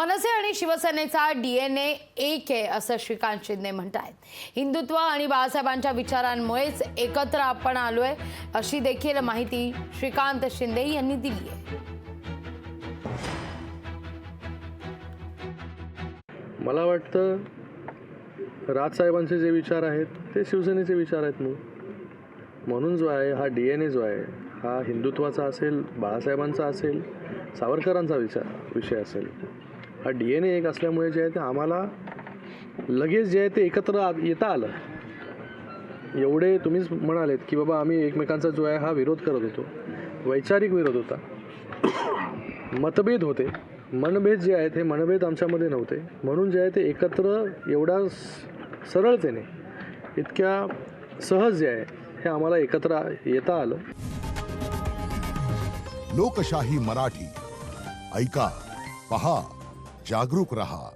मनसे आणि शिवसेनेचा डीएनए एक आहे असं श्रीकांत शिंदे म्हणतात। हिंदुत्व आणि बाळासाहेबांच्या विचारांमुळेच एकत्र आपण आलोय अशी देखील माहिती श्रीकांत शिंदे यांनी दिली आहे। मला वाटतं राजसाहेबांचे जे विचार आहेत ते शिवसेनेचे विचार आहेत म्हणून जो आहे हा डीएनए जो आहे हा हिंदुत्वाचा असेल, बाळासाहेबांचा असेल, सावरकरांचा विषय असेल। हा डीएनए एक असल्यामुळे जे आहे ते आम्हाला लगेच जे आहे ते एकत्र येता आलं। एवढे तुम्हीच म्हणालेत की बाबा आम्ही एकमेकांचा जो आहे हा विरोध करत होतो, वैचारिक विरोध होता, मतभेद होते, मनभेद जे आहेत हे मनभेद आमच्यामध्ये नव्हते, म्हणून जे आहे ते एकत्र एवढ्या सरळतेने इतक्या सहज जे आहे हे आम्हाला एकत्र येता आलं। लोकशाही मराठी ऐका, पहा, जागरूक रहा।